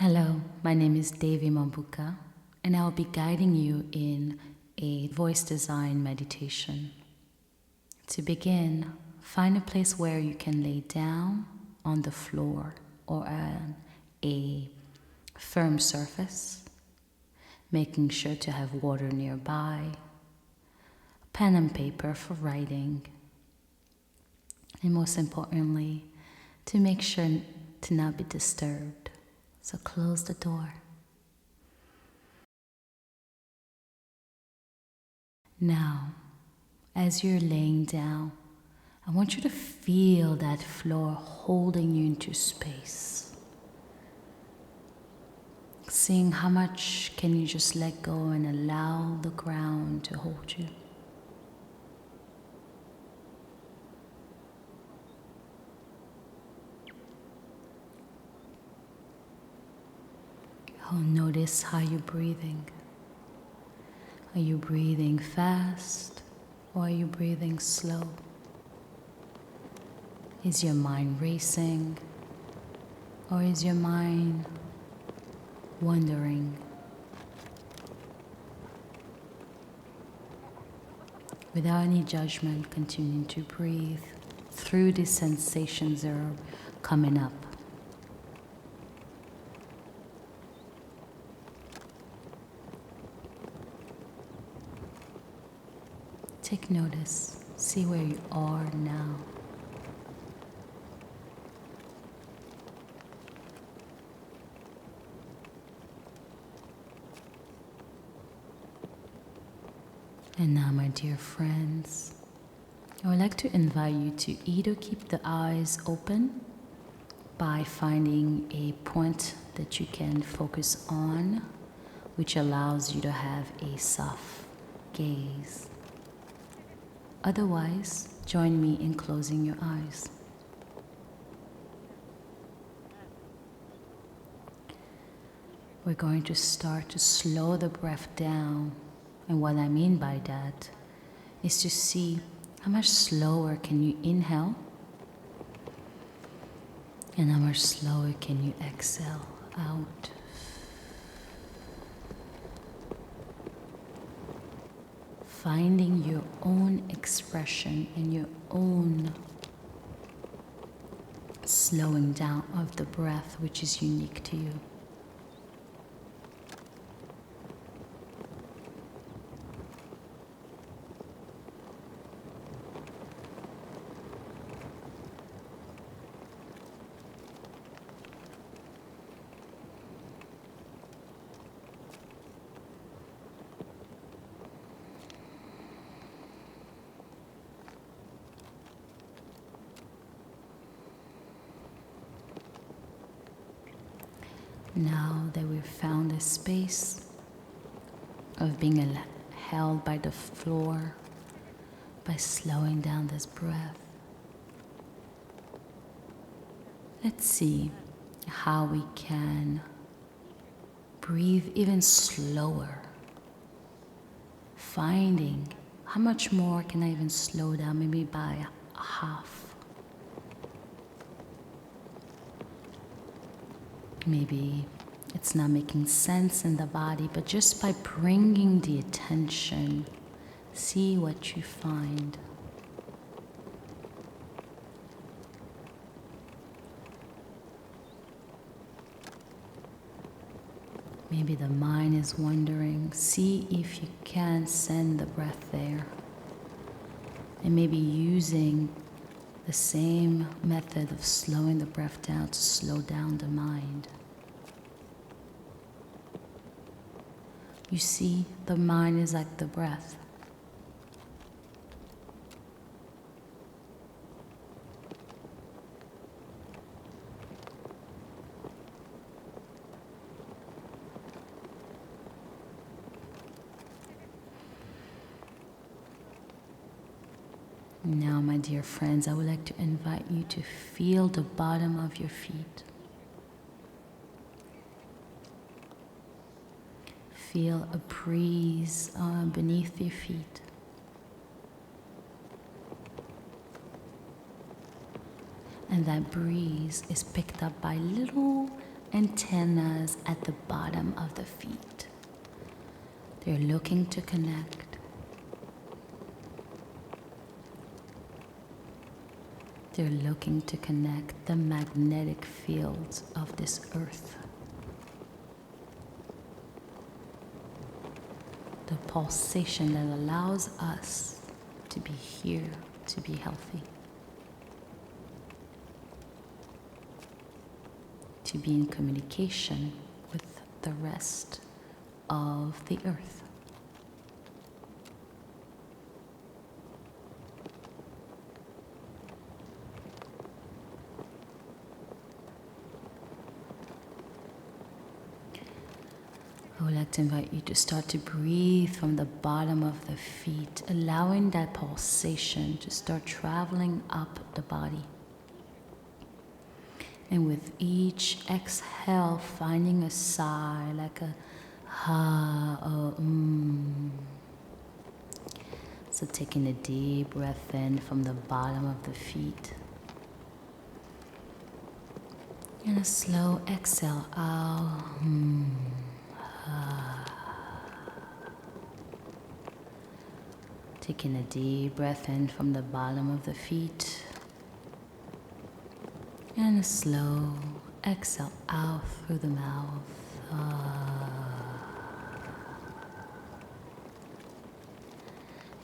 Hello, my name is Devi Mambuka, and I'll be guiding you in a voice design meditation. To begin, find a place where you can lay down on the floor or on a firm surface, making sure to have water nearby, pen and paper for writing, and most importantly, to make sure to not be disturbed. So close the door. Now, as you're laying down, I want you to feel that floor holding you into space. Seeing how much can you just let go and allow the ground to hold you. Oh, notice how you're breathing. Are you breathing fast or are you breathing slow? Is your mind racing or is your mind wandering? Without any judgment, continue to breathe through these sensations that are coming up. Take notice, see where you are now. And now, my dear friends, I would like to invite you to either keep the eyes open by finding a point that you can focus on, which allows you to have a soft gaze. Otherwise, join me in closing your eyes. We're going to start to slow the breath down. And what I mean by that is to see how much slower can you inhale and how much slower can you exhale out. Finding your own expression and your own slowing down of the breath, which is unique to you. Now that we've found a space of being held by the floor, by slowing down this breath, let's see how we can breathe even slower, finding how much more can I even slow down, maybe by half. Maybe it's not making sense in the body, but just by bringing the attention, see what you find. Maybe the mind is wandering. See if you can send the breath there. And maybe using the same method of slowing the breath down to slow down the mind. You see, the mind is like the breath. Now, my dear friends, I would like to invite you to feel the bottom of your feet. Feel a breeze beneath your feet. And that breeze is picked up by little antennas at the bottom of the feet. They're looking to connect. They're looking to connect the magnetic fields of this earth. The pulsation that allows us to be here, to be healthy, to be in communication with the rest of the earth. I would like to invite you to start to breathe from the bottom of the feet, allowing that pulsation to start traveling up the body. And with each exhale, finding a sigh, like a ha or So taking a deep breath in from the bottom of the feet. And a slow exhale out. Taking a deep breath in from the bottom of the feet. And a slow exhale out through the mouth.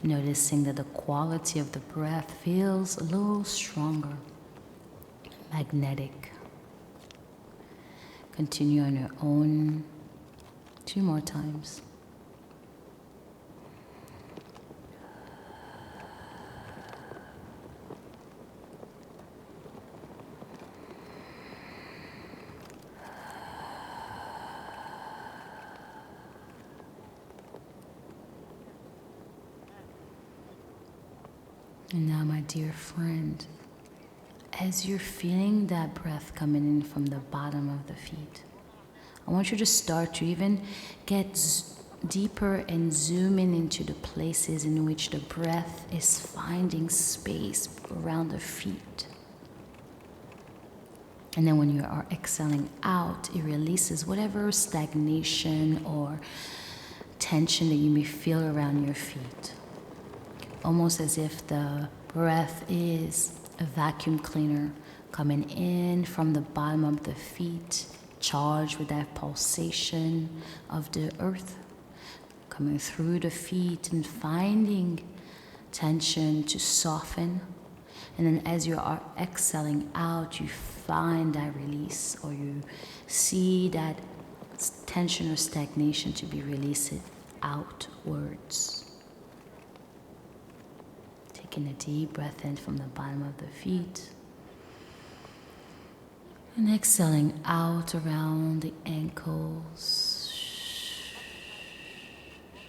Noticing that the quality of the breath feels a little stronger, magnetic. Continue on your own 2 more times. And now, my dear friend, as you're feeling that breath coming in from the bottom of the feet, I want you to start to even get deeper and zoom in into the places in which the breath is finding space around the feet. And then when you are exhaling out, it releases whatever stagnation or tension that you may feel around your feet. Almost as if the breath is a vacuum cleaner coming in from the bottom of the feet, charged with that pulsation of the earth, coming through the feet and finding tension to soften. And then as you are exhaling out, you find that release, or you see that tension or stagnation to be released outwards. Taking a deep breath in from the bottom of the feet. And exhaling out around the ankles.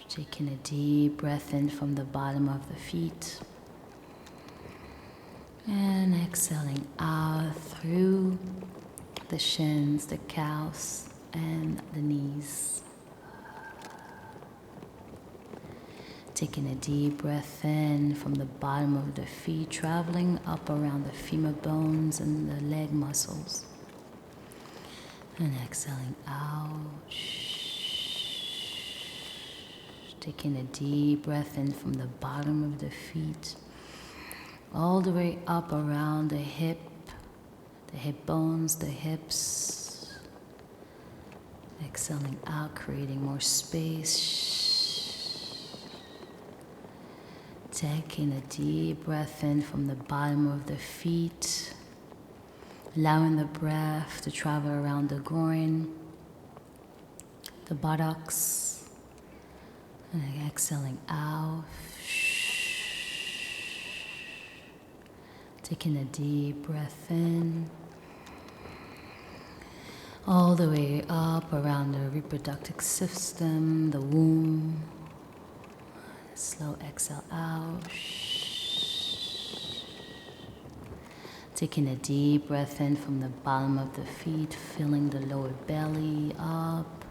Taking a deep breath in from the bottom of the feet. And exhaling out through the shins, the calves, and the knees. Taking a deep breath in from the bottom of the feet, traveling up around the femur bones and the leg muscles. And exhaling out. Taking a deep breath in from the bottom of the feet, all the way up around the hip bones, the hips. Exhaling out, creating more space. Taking a deep breath in from the bottom of the feet, allowing the breath to travel around the groin, the buttocks, and exhaling out. Taking a deep breath in, all the way up around the reproductive system, the womb. Slow exhale out. Taking a deep breath in from the bottom of the feet, filling the lower belly up,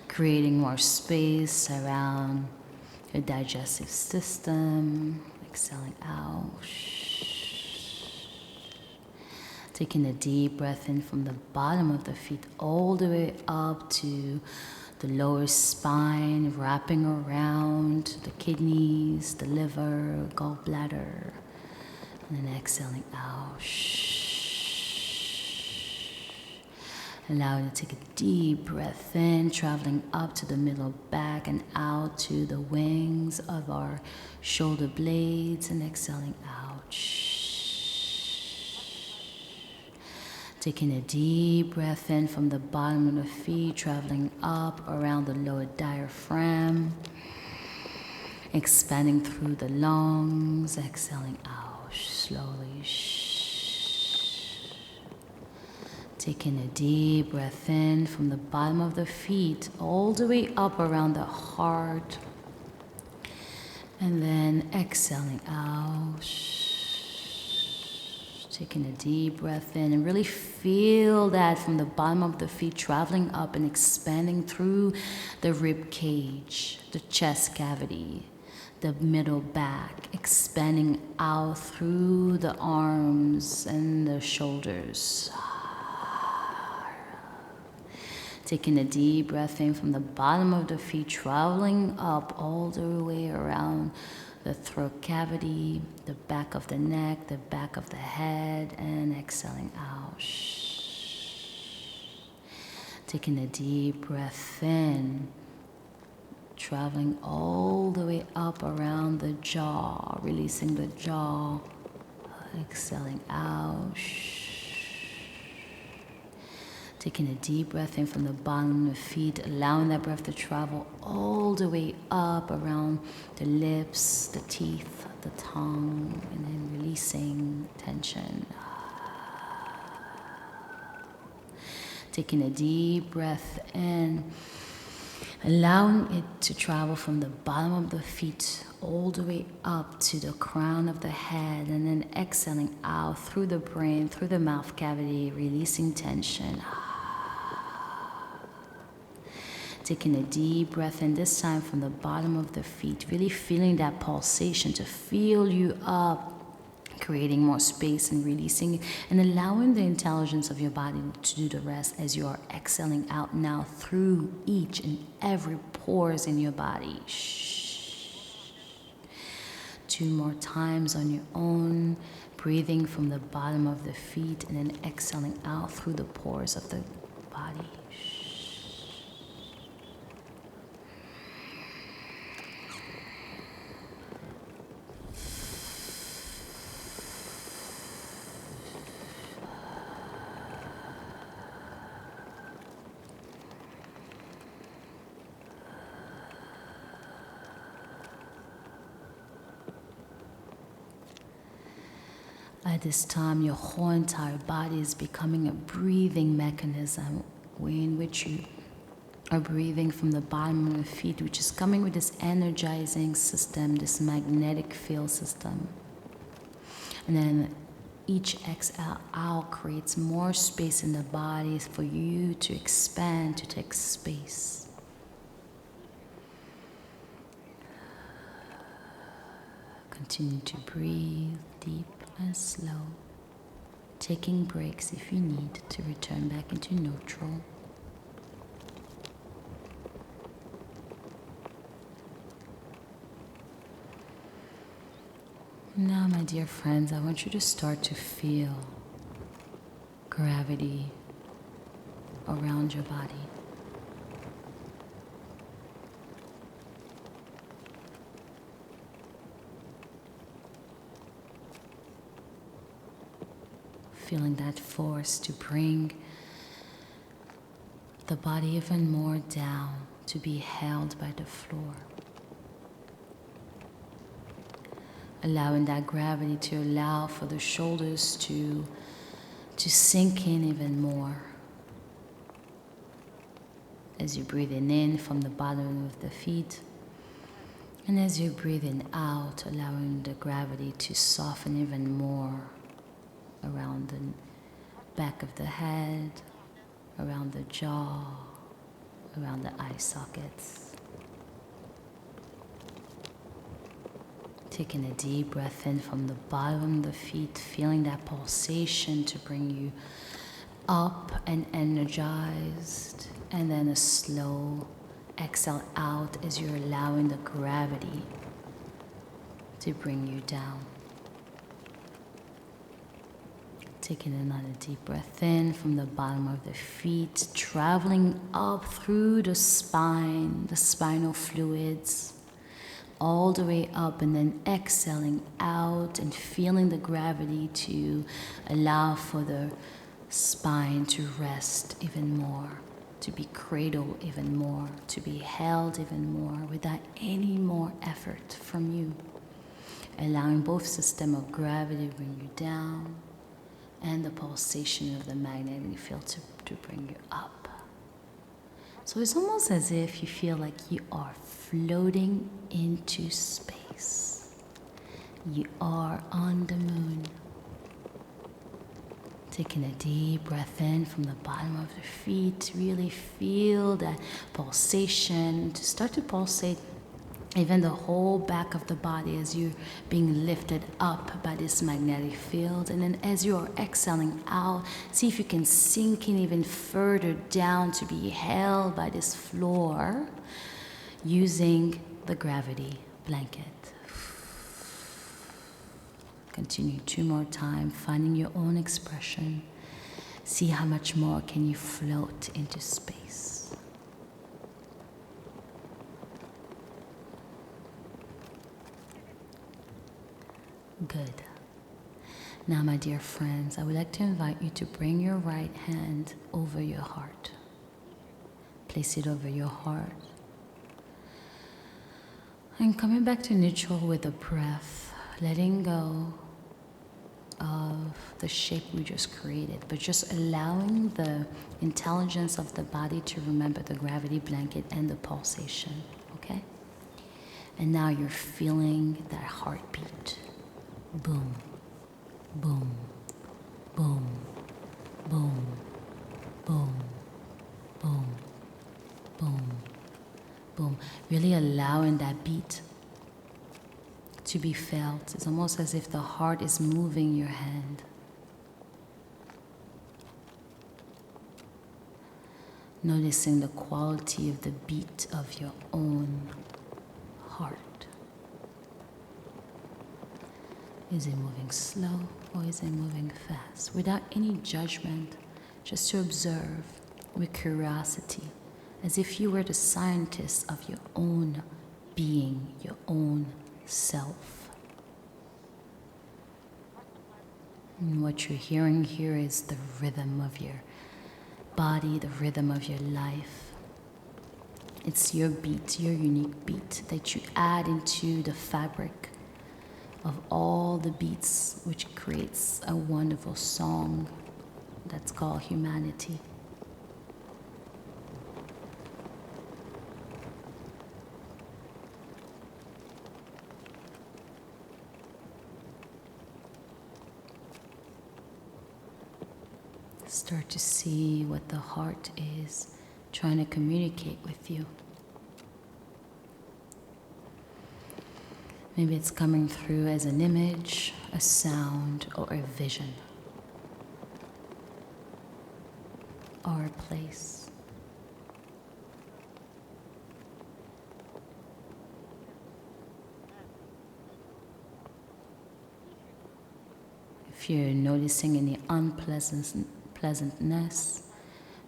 creating more space around your digestive system. Exhaling out. Taking a deep breath in from the bottom of the feet all the way up to the lower spine, wrapping around the kidneys, the liver, gallbladder, and then exhaling out. Allow you to take a deep breath in, traveling up to the middle back and out to the wings of our shoulder blades, and exhaling out. Taking a deep breath in from the bottom of the feet, traveling up around the lower diaphragm, expanding through the lungs, exhaling out slowly. Taking a deep breath in from the bottom of the feet, all the way up around the heart, and then exhaling out. Taking a deep breath in and really feel that from the bottom of the feet traveling up and expanding through the rib cage, the chest cavity, the middle back, expanding out through the arms and the shoulders. Taking a deep breath in from the bottom of the feet, traveling up all the way around the throat cavity, the back of the neck, the back of the head, and exhaling out. Taking a deep breath in, traveling all the way up around the jaw, releasing the jaw, exhaling out. Taking a deep breath in from the bottom of the feet, allowing that breath to travel all the way up around the lips, the teeth, the tongue, and then releasing tension. Taking a deep breath in, allowing it to travel from the bottom of the feet all the way up to the crown of the head, and then exhaling out through the brain, through the mouth cavity, releasing tension. Taking a deep breath in, this time from the bottom of the feet, really feeling that pulsation to fill you up, creating more space and releasing and allowing the intelligence of your body to do the rest as you are exhaling out now through each and every pores in your body. 2 more times on your own, breathing from the bottom of the feet and then exhaling out through the pores of the body. At this time, your whole entire body is becoming a breathing mechanism in which you are breathing from the bottom of the feet, which is coming with this energizing system, this field system. And then each exhale out creates more space in the body for you to expand, to take space. Continue to breathe deep and slow, taking breaks if you need to return back into neutral. Now, my dear friends, I want you to start to feel gravity around your body. Feeling that force to bring the body even more down, to be held by the floor. Allowing that gravity to allow for the shoulders to sink in even more. As you're breathing in from the bottom of the feet, and as you're breathing out, allowing the gravity to soften even more around the back of the head, around the jaw, around the eye sockets. Taking a deep breath in from the bottom of the feet, feeling that pulsation to bring you up and energized, and then a slow exhale out as you're allowing the gravity to bring you down. Taking another deep breath in from the bottom of the feet, traveling up through the spine, the spinal fluids, all the way up, and then exhaling out and feeling the gravity to allow for the spine to rest even more, to be cradled even more, to be held even more without any more effort from you. Allowing both system of gravity to bring you down and the pulsation of the magnetic field to bring you up. So it's almost as if you feel like you are floating into space. You are on the moon. Taking a deep breath in from the bottom of the feet, really feel that pulsation to start to pulsate even the whole back of the body as you're being lifted up by this magnetic field. And then as you are exhaling out, see if you can sink in even further down to be held by this floor using the gravity blanket. Continue 2 more times, finding your own expression. See how much more can you float into space. Good. Now, my dear friends, I would like to invite you to bring your right hand over your heart. Place it over your heart. And coming back to neutral with the breath, letting go of the shape we just created, but just allowing the intelligence of the body to remember the gravity blanket and the pulsation, okay? And now you're feeling that heartbeat. Boom, boom, boom, boom, boom, boom, boom, boom. Really allowing that beat to be felt. It's almost as if the heart is moving your hand. Noticing the quality of the beat of your own heart. Is it moving slow or is it moving fast? Without any judgment, just to observe with curiosity, as if you were the scientist of your own being, your own self. And what you're hearing here is the rhythm of your body, the rhythm of your life. It's your beat, your unique beat that you add into the fabric of all the beats, which creates a wonderful song that's called humanity. Start to see what the heart is trying to communicate with you. Maybe it's coming through as an image, a sound, or a vision, or a place. If you're noticing any unpleasantness,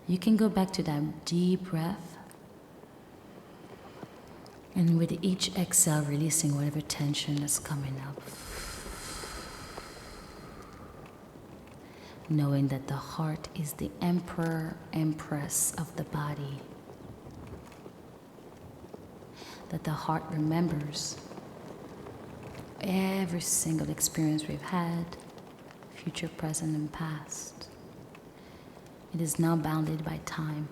you can go back to that deep breath. And with each exhale, releasing whatever tension that's coming up. Knowing that the heart is the emperor, empress of the body. That the heart remembers every single experience we've had, future, present, and past. It is now bounded by time.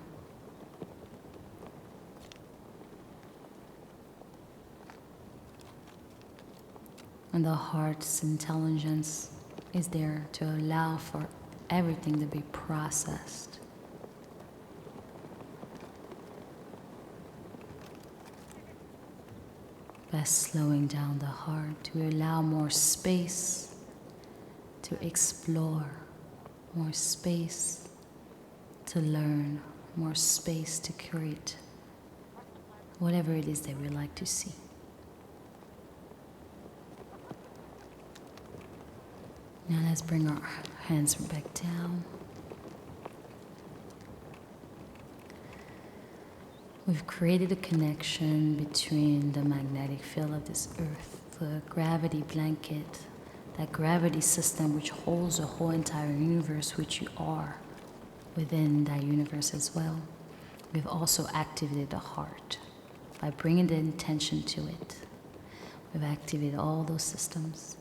And the heart's intelligence is there to allow for everything to be processed. by slowing down the heart to allow more space to explore, more space to learn, more space to create whatever it is that we like to see. Now let's bring our hands back down. We've created a connection between the magnetic field of this earth, the gravity blanket, that gravity system which holds the whole entire universe, which you are within that universe as well. We've also activated the heart by bringing the intention to it. We've activated all those systems.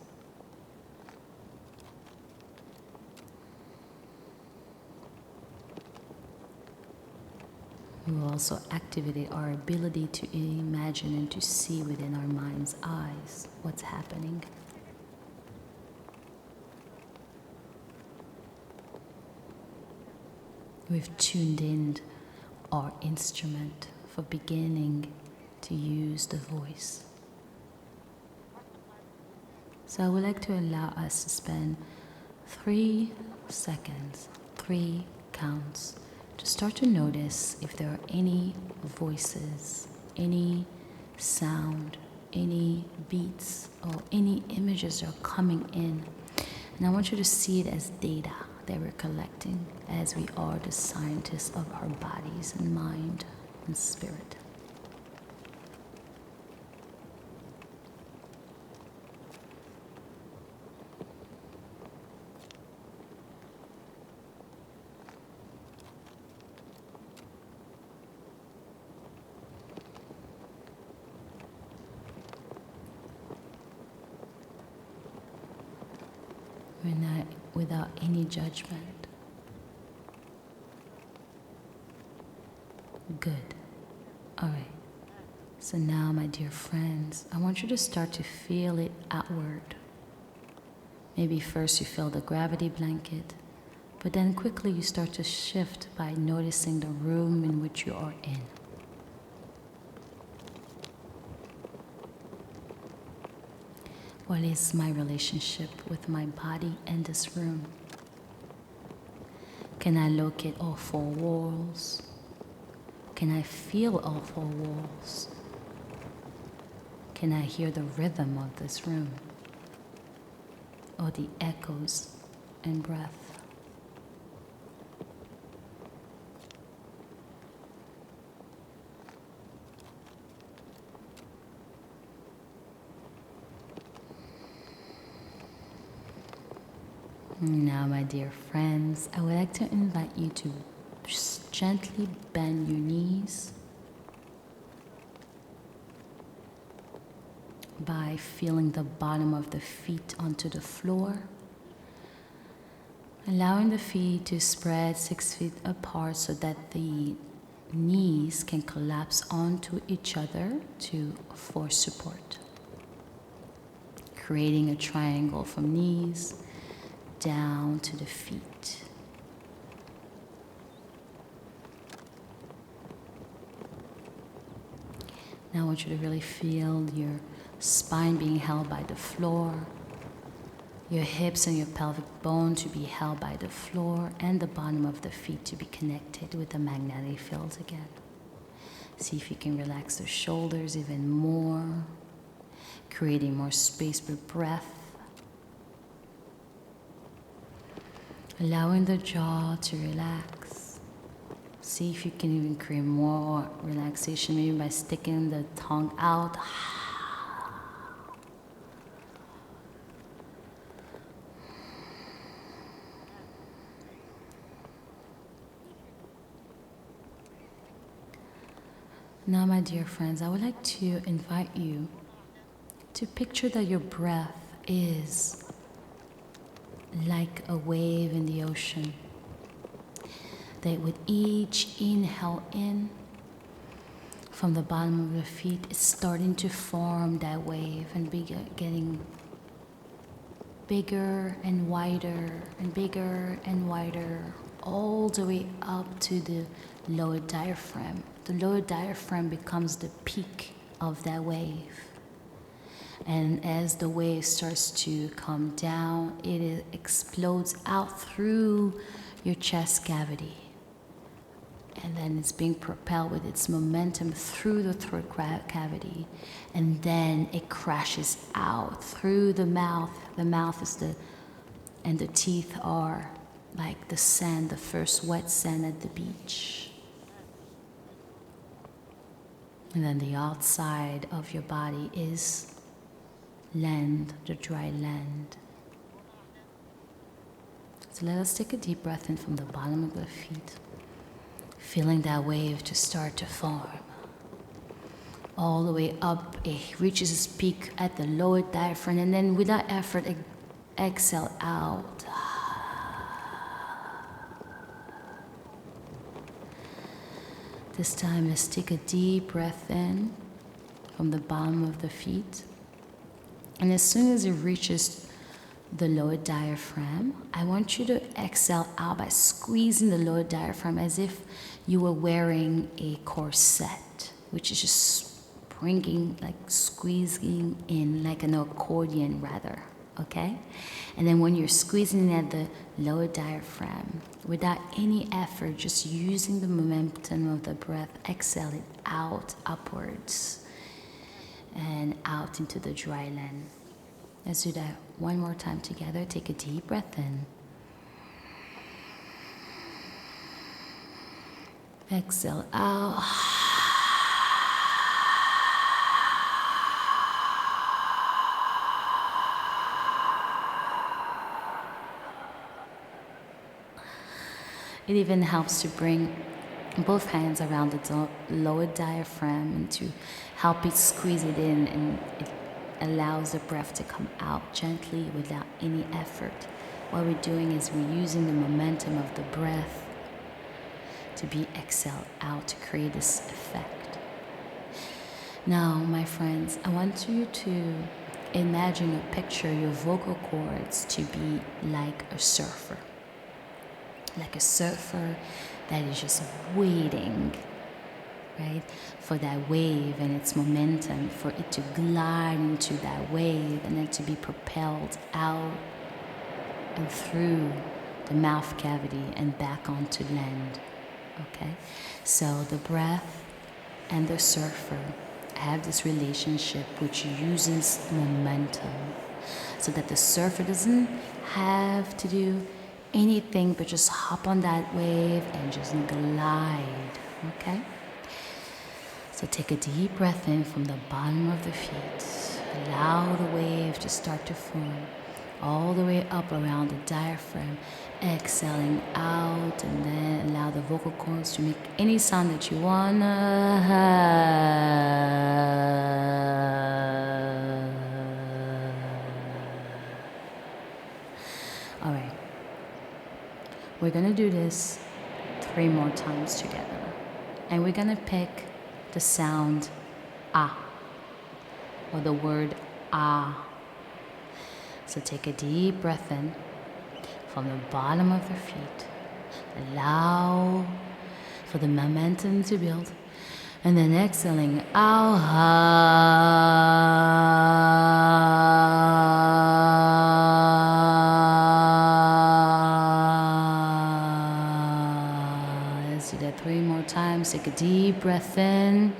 We will also activate our ability to imagine and to see within our mind's eyes what's happening. We've tuned in our instrument for beginning to use the voice. So I would like to allow us to spend 3 seconds, 3 counts, to start to notice if there are any voices, any sound, any beats, or any images that are coming in. And I want you to see it as data that we're collecting, as we are the scientists of our bodies and mind and spirit. We're not without any judgment. Good. All right. So now, my dear friends, I want you to start to feel it outward. Maybe first you feel the gravity blanket, but then quickly you start to shift by noticing the room in which you are in. What is my relationship with my body and this room? Can I locate all 4 walls? Can I feel all 4 walls? Can I hear the rhythm of this room? Or the echoes and breath? Now, my dear friends, I would like to invite you to just gently bend your knees by feeling the bottom of the feet onto the floor, allowing the feet to spread 6 feet apart so that the knees can collapse onto each other for support, creating a triangle from knees down to the feet. Now I want you to really feel your spine being held by the floor, your hips and your pelvic bone to be held by the floor, and the bottom of the feet to be connected with the magnetic field again. See if you can relax the shoulders even more, creating more space for breath. Allowing the jaw to relax. See if you can even create more relaxation, maybe by sticking the tongue out. Now, my dear friends, I would like to invite you to picture that your breath is like a wave in the ocean, that with each inhale in from the bottom of the feet, it's starting to form that wave and getting bigger and wider and bigger and wider, all the way up to the lower diaphragm. The lower diaphragm becomes the peak of that wave. And as the wave starts to come down, it explodes out through your chest cavity. And then it's being propelled with its momentum through the throat cavity. And then it crashes out through the mouth. The mouth is and the teeth are like the sand, the first wet sand at the beach. And then the outside of your body is land, the dry land. So let us take a deep breath in from the bottom of the feet, feeling that wave to start to form. All the way up, it reaches its peak at the lower diaphragm, and then without effort, exhale out. This time, let's take a deep breath in from the bottom of the feet. And as soon as it reaches the lower diaphragm, I want you to exhale out by squeezing the lower diaphragm as if you were wearing a corset, which is just bringing, like squeezing in like an accordion rather, okay? And then when you're squeezing at the lower diaphragm, without any effort, just using the momentum of the breath, exhale it out, upwards, and out into the dry land. Let's do that one more time together. Take a deep breath in. Exhale out. It even helps to bring both hands around the lower diaphragm and to help it squeeze it in, and it allows the breath to come out gently without any effort. What we're doing is we're using the momentum of the breath to be exhaled out to create this effect. Now, my friends, I want you to imagine or picture your vocal cords to be like a surfer. Like a surfer that is just waiting, right, for that wave and its momentum, for it to glide into that wave and then to be propelled out and through the mouth cavity and back onto land, okay? So the breath and the surfer have this relationship which uses momentum so that the surfer doesn't have to do anything but just hop on that wave and just glide, okay? So take a deep breath in from the bottom of the feet. Allow the wave to start to form all the way up around the diaphragm, exhaling out, and then allow the vocal cords to make any sound that you wanna have. All right. We're gonna do this 3 more times together. And we're gonna pick the sound ah, or the word ah. So take a deep breath in from the bottom of the feet. Allow for the momentum to build. And then exhaling out. Let's do that 3 more times. Take a deep breath in.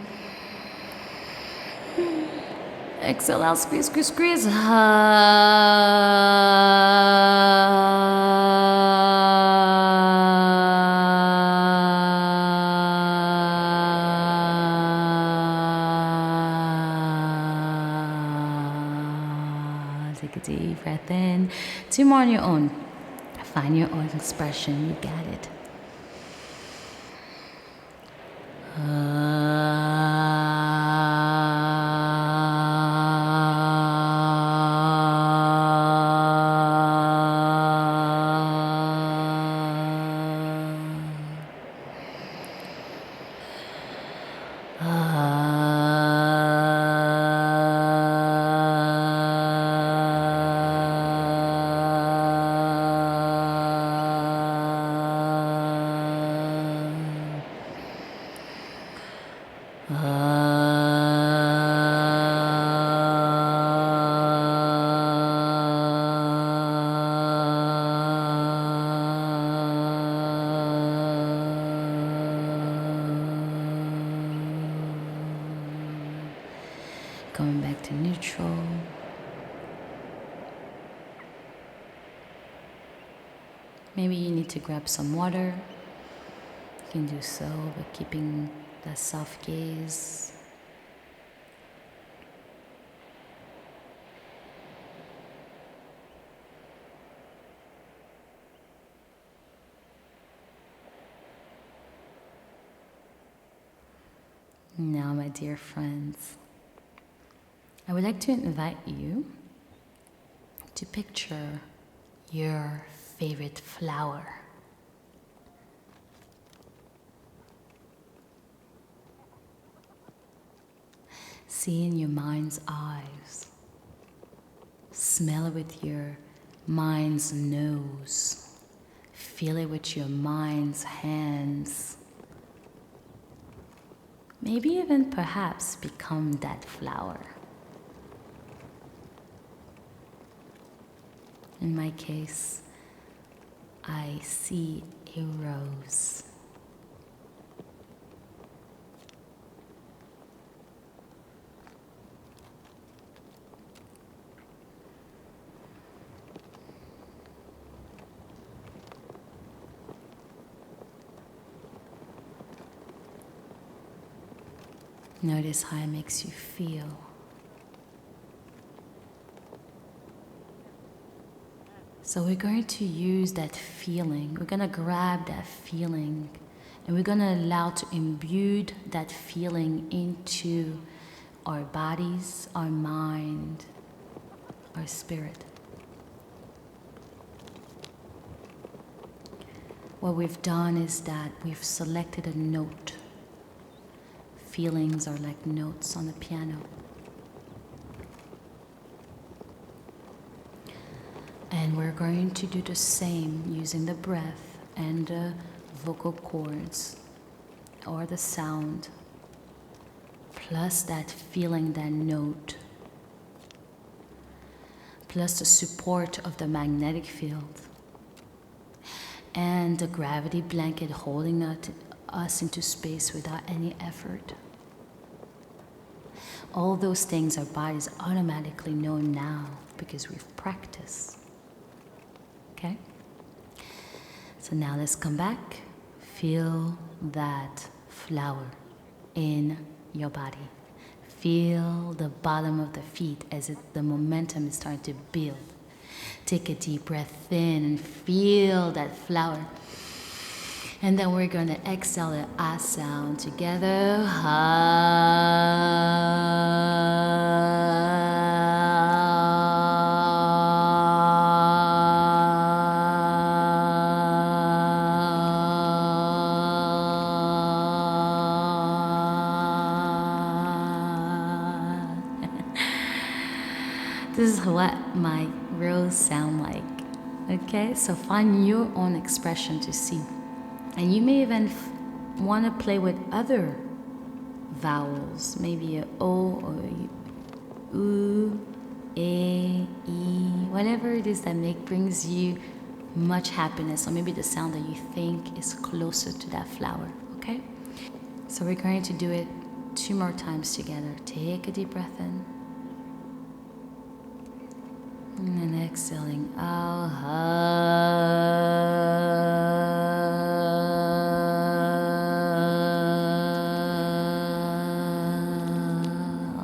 Exhale out, squeeze, squeeze, squeeze. Take a deep breath in. 2 more on your own. Find your own expression. You got it. Coming back to neutral. Maybe you need to grab some water. You can do so by keeping that soft gaze. Now, my dear friends, I would like to invite you to picture your favorite flower. See in your mind's eyes. Smell it with your mind's nose. Feel it with your mind's hands. Maybe even perhaps become that flower. In my case, I see a rose. Notice how it makes you feel. So we're going to use that feeling. We're going to grab that feeling and we're going to allow to imbue that feeling into our bodies, our mind, our spirit. What we've done is that we've selected a note. Feelings are like notes on the piano. And we're going to do the same using the breath and the vocal cords or the sound, plus that feeling, that note, plus the support of the magnetic field and the gravity blanket holding us into space without any effort. All those things our bodies automatically know now because we've practiced. Okay? So now let's come back. Feel that flower in your body. Feel the bottom of the feet as the momentum is starting to build. Take a deep breath in and feel that flower. And then we're going to exhale the ah sound together. This is what my rose sound like. Okay, so find your own expression to see. And you may even want to play with other vowels, maybe a O or a U, A, E, whatever it is that brings you much happiness, or maybe the sound that you think is closer to that flower, okay? So we're going to do it 2 more times together. Take a deep breath in. And then exhaling out.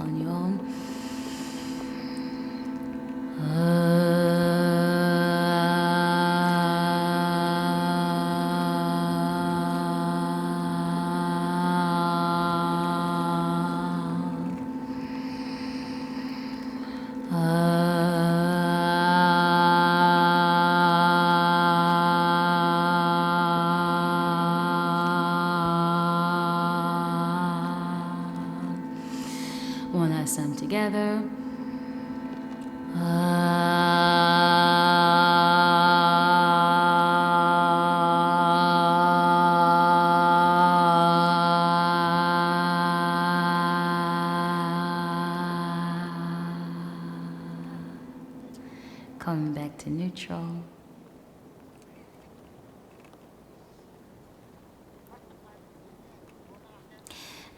On your own. One last time together. Coming back to neutral.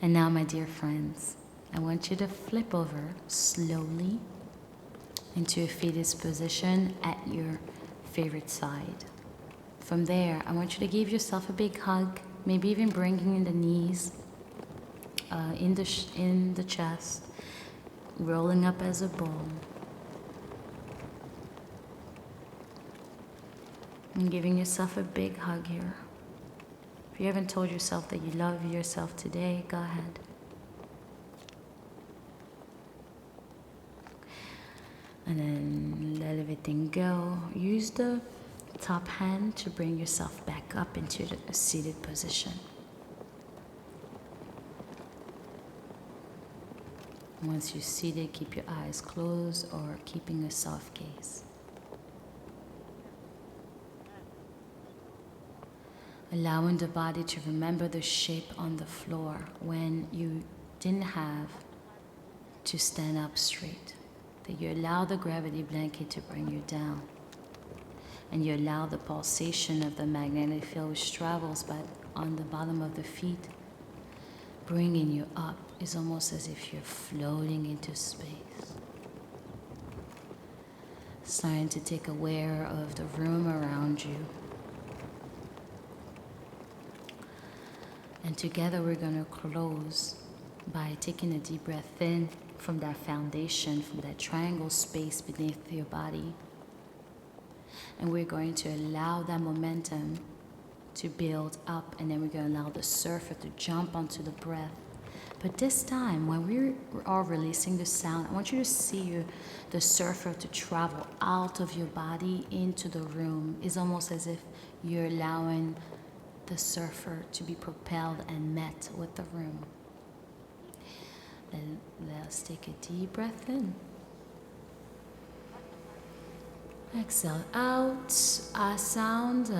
And now, my dear friends, I want you to flip over slowly into a fetus position at your favorite side. From there, I want you to give yourself a big hug, maybe even bringing in the knees, in the chest, rolling up as a ball, and giving yourself a big hug here. If you haven't told yourself that you love yourself today, go ahead. And then let everything go. Use the top hand to bring yourself back up into a seated position. Once you're seated, keep your eyes closed or keeping a soft gaze. Allowing the body to remember the shape on the floor when you didn't have to stand up straight. That you allow the gravity blanket to bring you down. And you allow the pulsation of the magnetic field which travels but on the bottom of the feet, bringing you up. It's almost as if you're floating into space. Starting to take aware of the room around you. And together we're going to close by taking a deep breath in from that foundation, from that triangle space beneath your body. And we're going to allow that momentum to build up, and then we're going to allow the surfer to jump onto the breath. But this time, when we are releasing the sound, I want you to see the surfer to travel out of your body into the room. It's almost as if you're allowing the surfer to be propelled and met with the room. Then let's take a deep breath in. Exhale out, sound.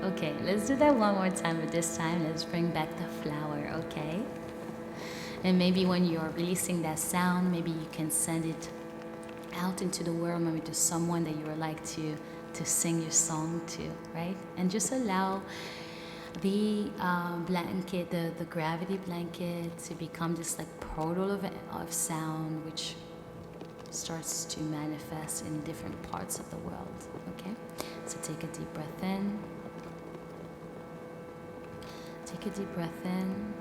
Okay, let's do that one more time, but this time let's bring back the flower, okay? And maybe when you're releasing that sound, maybe you can send it out into the world, maybe to someone that you would like to sing your song to, right? And just allow the blanket, the gravity blanket, to become this like portal of sound, which starts to manifest in different parts of the world, okay? So take a deep breath in. Take a deep breath in.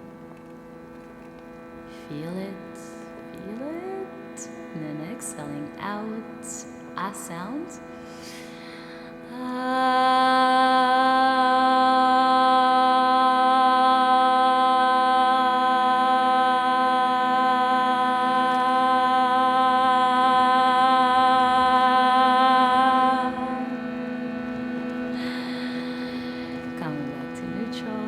Feel it, feel it. And then exhaling out, sound. Coming back to neutral.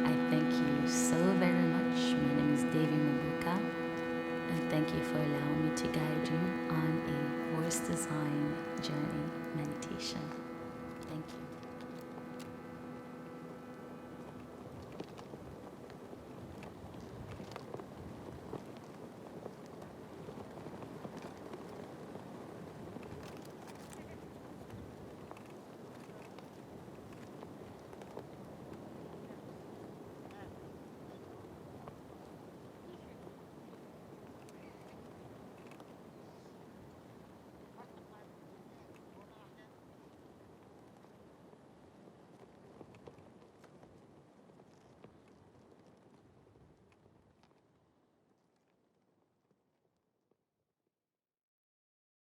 I thank you so very much. My name is Davy Mabuka, and thank you for allowing me to guide you on a voice design journey meditation. Thank you.